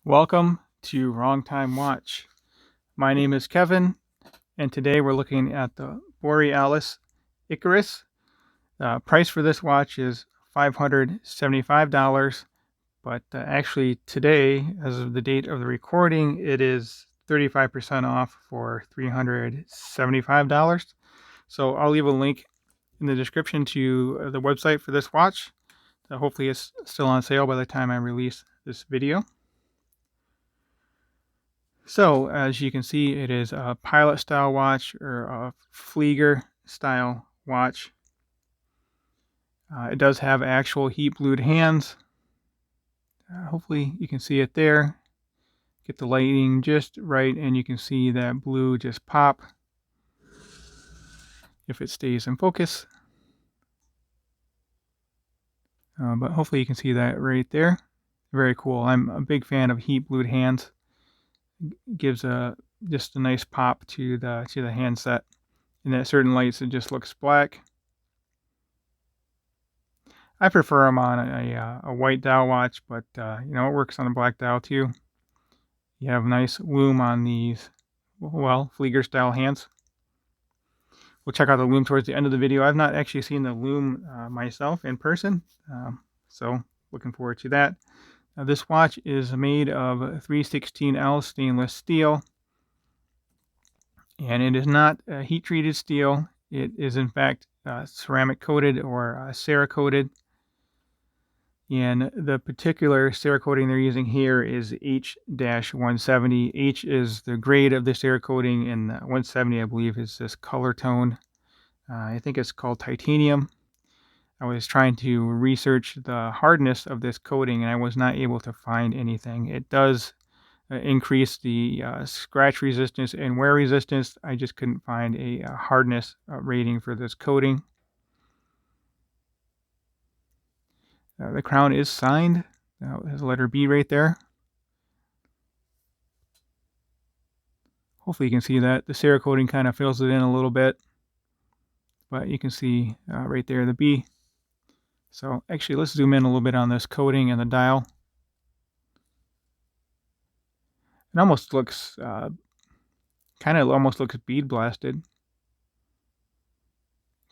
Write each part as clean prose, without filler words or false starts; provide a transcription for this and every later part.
Welcome to Wrong Time Watch. My name is Kevin, and today we're looking at the Borealis Icarus. The price for this watch is $575, but actually today, as of the date of the recording, it is 35% off for $375. So I'll leave a link in the description to the website for this watch. Hopefully it's still on sale by the time I release this video. So as you can see, it is a pilot style watch or a Flieger style watch. It does have actual heat blued hands. Hopefully you can see it there. Get the lighting just right and you can see that blue just pop if it stays in focus. But hopefully you can see that right there. Very cool. I'm a big fan of heat blued hands. It gives just a nice pop to the handset. And at certain lights it just looks black. I prefer them on a white dial watch, but it works on a black dial too. You have nice loom on these, Flieger style hands. We'll check out the loom towards the end of the video. I've not actually seen the loom myself in person, so looking forward to that. This watch is made of 316L stainless steel, and it is not heat treated steel. It is in fact ceramic coated or Cerakoted. And the particular Cerakoting they're using here is H-170. H is the grade of the Cerakoting, and 170, I believe, is this color tone. I think it's called titanium. I was trying to research the hardness of this coating, and I was not able to find anything. It does increase the scratch resistance and wear resistance. I just couldn't find a hardness rating for this coating. The crown is signed. It has a letter B right there. Hopefully you can see that. The Cerakoting kind of fills it in a little bit. But you can see right there the B. So actually let's zoom in a little bit on this coating and the dial. It almost looks, almost looks bead blasted.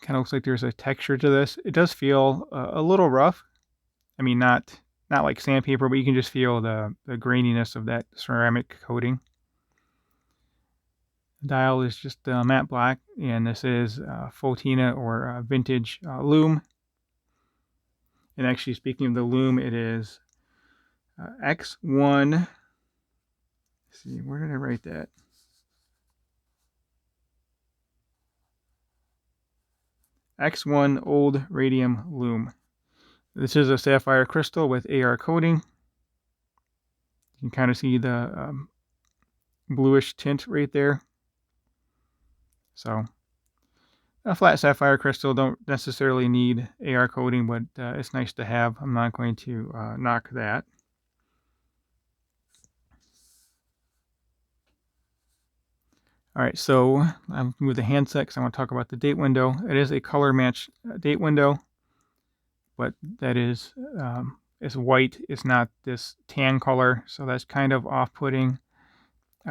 Kind of looks like there's a texture to this. It does feel a little rough. I mean, not like sandpaper, but you can just feel the graininess of that ceramic coating. The dial is just matte black, and this is Fotina or vintage loom. And actually, speaking of the loom, it is X1. Let's see, where did I write that? X1 Old Radium Loom. This is a sapphire crystal with AR coating. You can kind of see the bluish tint right there. So a flat sapphire crystal don't necessarily need AR coating, but it's nice to have. I'm not going to knock that. All right, so I'll move the handset because I want to talk about the date window. It is a color match date window, but that is it's white. It's not this tan color, so that's kind of off-putting.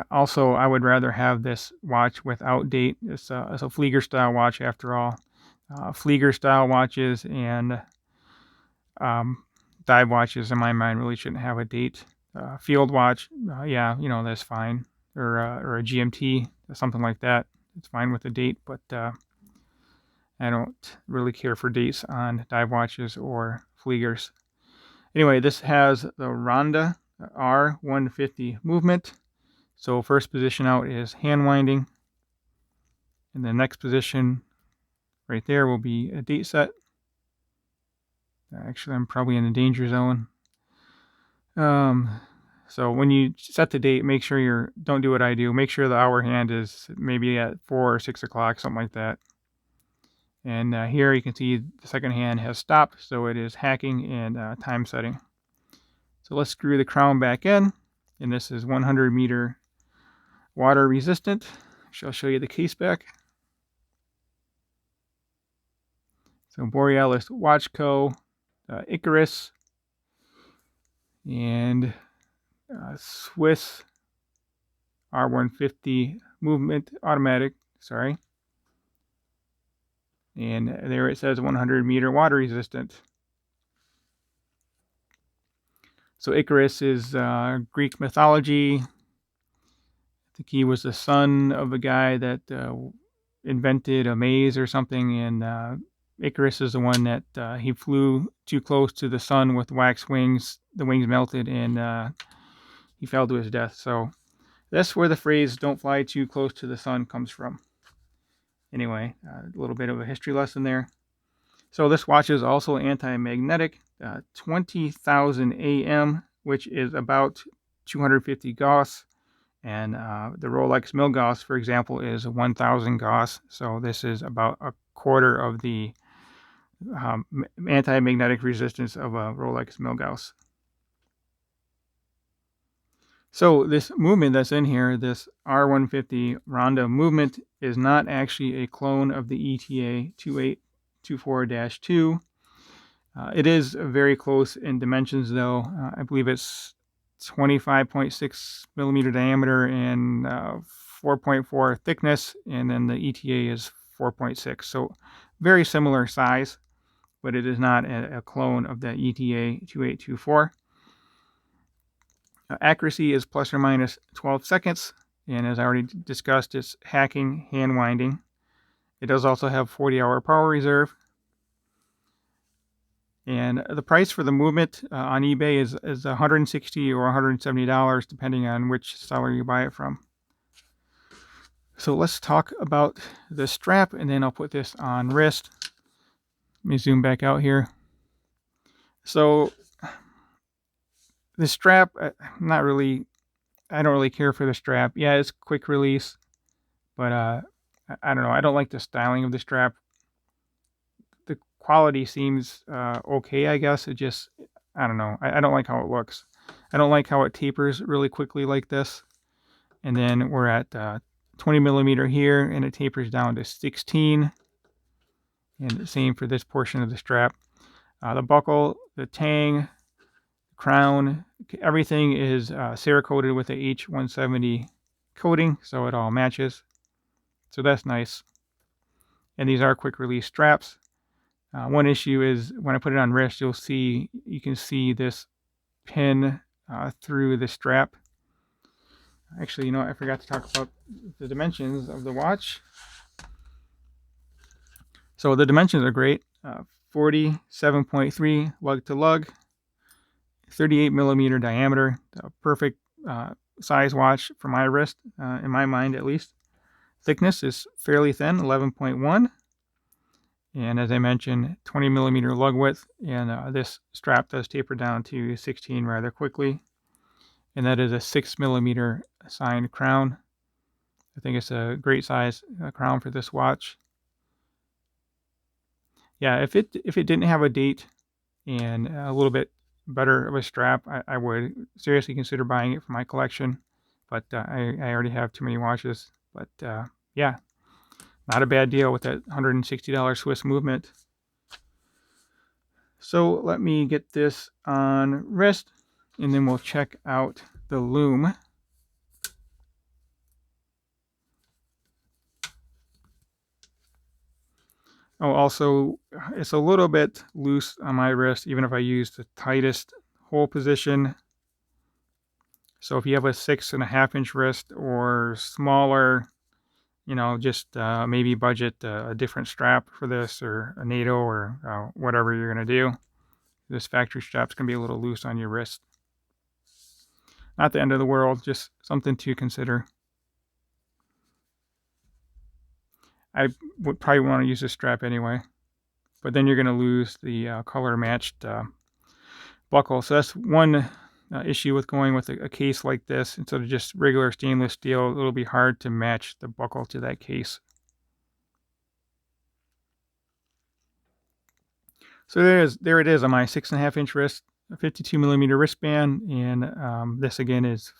Also, I would rather have this watch without date. It's a Flieger style watch after all. Flieger style watches and dive watches, in my mind, really shouldn't have a date. Field watch, yeah, that's fine. Or a GMT, something like that. It's fine with a date, but I don't really care for dates on dive watches or Fliegers. Anyway, this has the Ronda R 150 movement. So first position out is hand winding. And the next position right there will be a date set. Actually, I'm probably in the danger zone. So when you set the date, make sure don't do what I do. Make sure the hour hand is maybe at 4 or 6 o'clock, something like that. And here you can see the second hand has stopped, so it is hacking and time setting. So let's screw the crown back in, and this is 100 meter water resistant. I'll show you the case back. So Borealis Watch Co. Icarus, and Swiss R150 movement automatic, sorry. And there it says 100-meter water resistant. So Icarus is Greek mythology. I think he was the son of a guy that invented a maze or something, and Icarus is the one that he flew too close to the sun with wax wings. The wings melted, and he fell to his death. So that's where the phrase "don't fly too close to the sun" comes from. Anyway, a little bit of a history lesson there. So this watch is also anti-magnetic, 20,000 AM, which is about 250 Gauss. And the Rolex Milgauss, for example, is 1,000 Gauss. So this is about a quarter of the anti-magnetic resistance of a Rolex Milgauss. So this movement that's in here, this R150 Ronda movement, is not actually a clone of the ETA 2824-2. It is very close in dimensions, though. I believe it's 25.6 millimeter diameter and 4.4 thickness, and then the ETA is 4.6. So very similar size, but it is not a clone of the ETA 2824. Accuracy is plus or minus 12 seconds, and as I already discussed, it's hacking, hand winding. It does also have 40-hour power reserve. And the price for the movement on eBay is $160 or $170, depending on which seller you buy it from. So let's talk about the strap, and then I'll put this on wrist. Let me zoom back out here. So the strap, I don't really care for the strap. Yeah, it's quick release, but I don't know. I don't like the styling of the strap. The quality seems okay, I guess. It just, I don't know. I don't like how it looks. I don't like how it tapers really quickly like this. And then we're at 20 millimeter here, and it tapers down to 16. And the same for this portion of the strap. The buckle, the tang, crown, everything is Cerakoted with the H170 coating, so it all matches. So that's nice. And these are quick release straps. One issue is when I put it on wrist, you can see this pin through the strap. Actually, I forgot to talk about the dimensions of the watch. So the dimensions are great. 47.3 lug to lug, 38 millimeter diameter, perfect size watch for my wrist, in my mind at least. Thickness is fairly thin, 11.1. And as I mentioned, 20 millimeter lug width, and this strap does taper down to 16 rather quickly. And that is a 6 millimeter signed crown. I think it's a great size crown for this watch. Yeah, if it didn't have a date and a little bit better of a strap, I would seriously consider buying it for my collection. But I already have too many watches. But yeah, not a bad deal with that $160 Swiss movement. So let me get this on wrist, and then we'll check out the loom. Oh, also, it's a little bit loose on my wrist, even if I use the tightest hole position. So if you have a 6.5 inch wrist or smaller, just maybe budget a different strap for this, or a NATO, or whatever you're going to do. This factory strap's going to be a little loose on your wrist. Not the end of the world, just something to consider. I would probably want to use this strap anyway, but then you're going to lose the color matched buckle. So that's one issue with going with a case like this instead of just regular stainless steel. It'll be hard to match the buckle to that case. So there it is on my 6.5 inch wrist, a 52 millimeter wristband, and this again is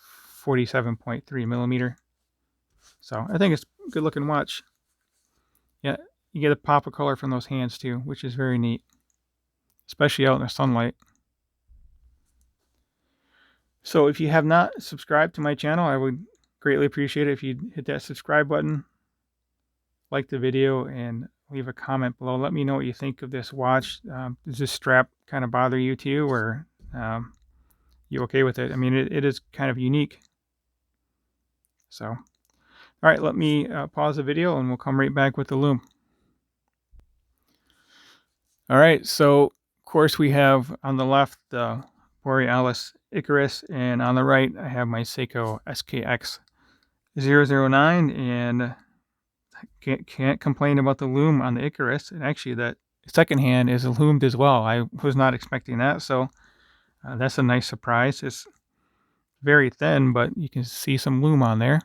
47.3 millimeter. So I think it's a good looking watch. Yeah, you get a pop of color from those hands too, which is very neat, especially out in the sunlight. So if you have not subscribed to my channel, I would greatly appreciate it if you'd hit that subscribe button, like the video, and leave a comment below. Let me know what you think of this watch. Does this strap kind of bother you too, or you okay with it? I mean, it is kind of unique. So, all right, let me pause the video and we'll come right back with the loom. All right, so of course we have on the left the Borealis Icarus, and on the right I have my Seiko SKX 009, and can't complain about the loom on the Icarus. And actually that second hand is loomed as well. I was not expecting that, so that's a nice surprise. It's very thin, but you can see some loom on there.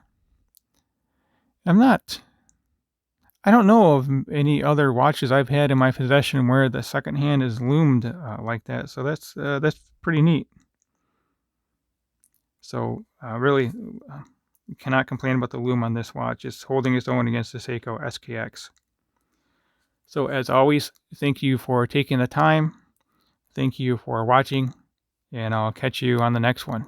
I don't know of any other watches I've had in my possession where the second hand is loomed like that, so that's pretty neat. So really cannot complain about the loom on this watch. It's holding its own against the Seiko SKX. So as always, thank you for taking the time. Thank you for watching, and I'll catch you on the next one.